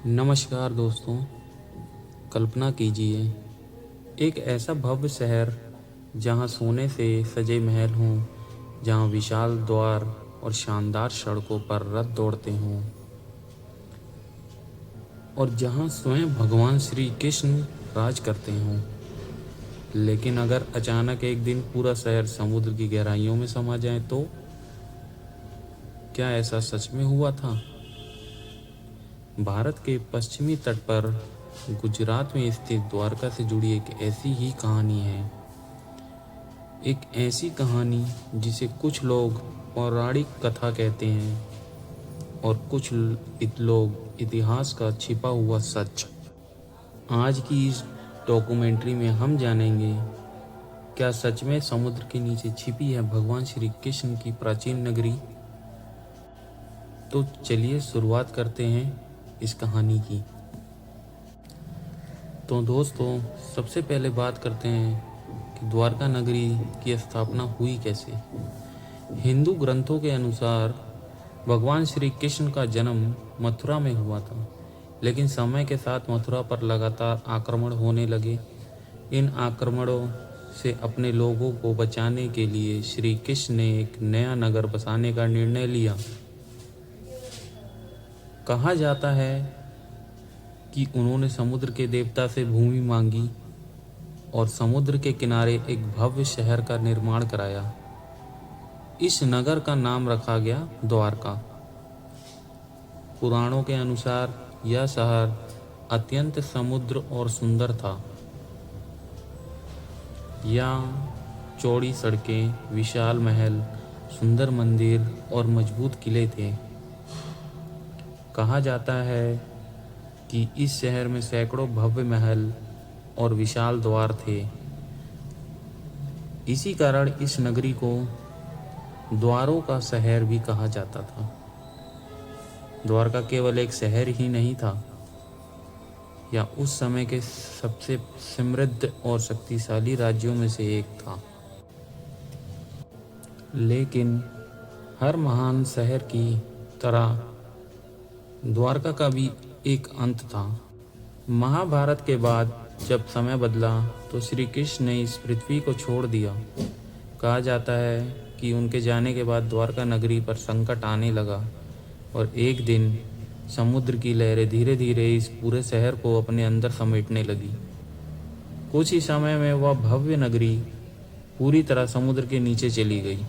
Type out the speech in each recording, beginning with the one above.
नमस्कार दोस्तों। कल्पना कीजिए एक ऐसा भव्य शहर जहां सोने से सजे महल हों, जहां विशाल द्वार और शानदार सड़कों पर रथ दौड़ते हों और जहां स्वयं भगवान श्री कृष्ण राज करते हों। लेकिन अगर अचानक एक दिन पूरा शहर समुद्र की गहराइयों में समा जाए तो क्या ऐसा सच में हुआ था? भारत के पश्चिमी तट पर गुजरात में स्थित द्वारका से जुड़ी एक ऐसी ही कहानी है। एक ऐसी कहानी जिसे कुछ लोग पौराणिक कथा कहते हैं और कुछ लोग इतिहास का छिपा हुआ सच। आज की इस डॉक्यूमेंट्री में हम जानेंगे क्या सच में समुद्र के नीचे छिपी है भगवान श्री कृष्ण की प्राचीन नगरी। तो चलिए शुरुआत करते हैं इस कहानी की। तो दोस्तों, सबसे पहले बात करते हैं कि द्वारका नगरी की स्थापना हुई कैसे। हिंदू ग्रंथों के अनुसार भगवान श्री कृष्ण का जन्म मथुरा में हुआ था, लेकिन समय के साथ मथुरा पर लगातार आक्रमण होने लगे। इन आक्रमणों से अपने लोगों को बचाने के लिए श्री कृष्ण ने एक नया नगर बसाने का निर्णय लिया। कहा जाता है कि उन्होंने समुद्र के देवता से भूमि मांगी और समुद्र के किनारे एक भव्य शहर का निर्माण कराया। इस नगर का नाम रखा गया द्वारका। पुराणों के अनुसार यह शहर अत्यंत समुद्र और सुंदर था। यहाँ चौड़ी सड़कें, विशाल महल, सुंदर मंदिर और मजबूत किले थे। कहा जाता है कि इस शहर में सैकड़ों भव्य महल और विशाल द्वार थे। इसी कारण इस नगरी को द्वारों का शहर भी कहा जाता था। द्वारका केवल एक शहर ही नहीं था, या उस समय के सबसे समृद्ध और शक्तिशाली राज्यों में से एक था। लेकिन हर महान शहर की तरह द्वारका का भी एक अंत था। महाभारत के बाद जब समय बदला तो श्री कृष्ण ने इस पृथ्वी को छोड़ दिया। कहा जाता है कि उनके जाने के बाद द्वारका नगरी पर संकट आने लगा और एक दिन समुद्र की लहरें धीरे धीरे इस पूरे शहर को अपने अंदर समेटने लगी। कुछ ही समय में वह भव्य नगरी पूरी तरह समुद्र के नीचे चली गई।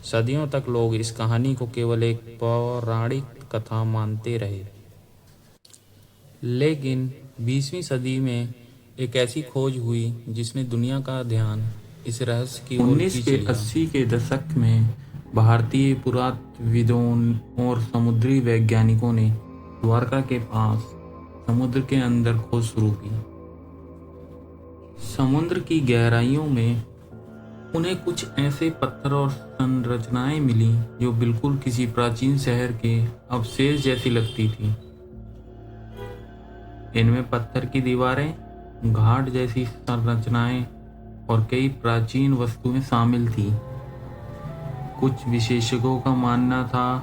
सदियों तक लोग इस कहानी को केवल एक पौराणिक कथा मानते रहे। लेकिन 20वीं सदी में एक ऐसी खोज हुई जिसने दुनिया का ध्यान इस रहस्य की ओर खींच लिया। 1980 के दशक में भारतीय पुरातत्वविदों और समुद्री वैज्ञानिकों ने द्वारका के पास समुद्र के अंदर खोज शुरू की। समुद्र की गहराइयों में उन्हें कुछ ऐसे पत्थर और संरचनाएं मिली जो बिल्कुल किसी प्राचीन शहर के अवशेष जैसी लगती थी। इनमें पत्थर की दीवारें, घाट जैसी संरचनाएं और कई प्राचीन वस्तुएं शामिल थी। कुछ विशेषज्ञों का मानना था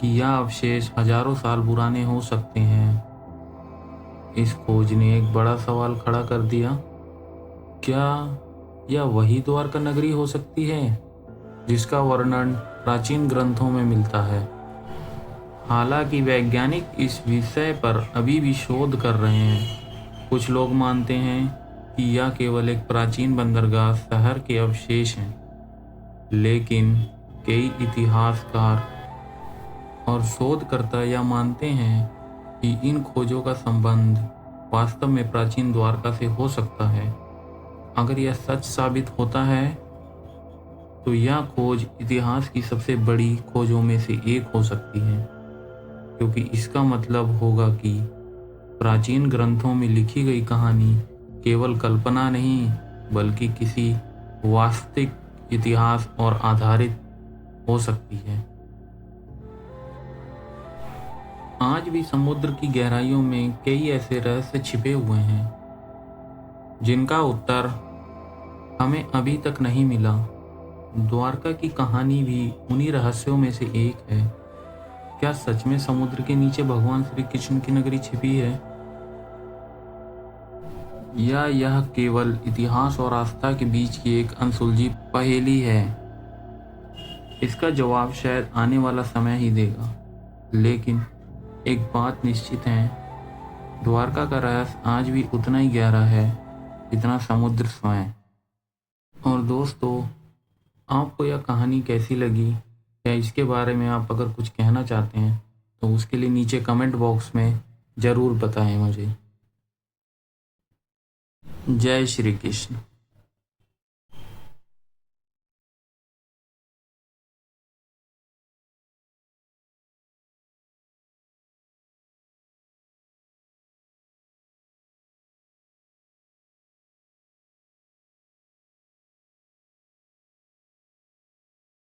कि यह अवशेष हजारों साल पुराने हो सकते हैं। इस खोज ने एक बड़ा सवाल खड़ा कर दिया, क्या यह वही द्वारका नगरी हो सकती है जिसका वर्णन प्राचीन ग्रंथों में मिलता है? हालांकि वैज्ञानिक इस विषय पर अभी भी शोध कर रहे हैं। कुछ लोग मानते हैं कि यह केवल एक प्राचीन बंदरगाह शहर के अवशेष हैं, लेकिन कई इतिहासकार और शोधकर्ता यह मानते हैं कि इन खोजों का संबंध वास्तव में प्राचीन द्वारका से हो सकता है। अगर यह सच साबित होता है तो यह खोज इतिहास की सबसे बड़ी खोजों में से एक हो सकती है, क्योंकि इसका मतलब होगा कि प्राचीन ग्रंथों में लिखी गई कहानी केवल कल्पना नहीं बल्कि किसी वास्तविक इतिहास और आधारित हो सकती है। आज भी समुद्र की गहराइयों में कई ऐसे रहस्य छिपे हुए हैं जिनका उत्तर हमें अभी तक नहीं मिला। द्वारका की कहानी भी उन्हीं रहस्यों में से एक है। क्या सच में समुद्र के नीचे भगवान श्री कृष्ण की नगरी छिपी है, या यह केवल इतिहास और आस्था के बीच की एक अनसुलझी पहेली है? इसका जवाब शायद आने वाला समय ही देगा, लेकिन एक बात निश्चित है, द्वारका का रहस्य आज भी उतना ही गहरा है जितना समुद्र स्वयं। और दोस्तों, आपको यह कहानी कैसी लगी, या इसके बारे में आप अगर कुछ कहना चाहते हैं तो उसके लिए नीचे कमेंट बॉक्स में ज़रूर बताएं मुझे। जय श्री कृष्ण।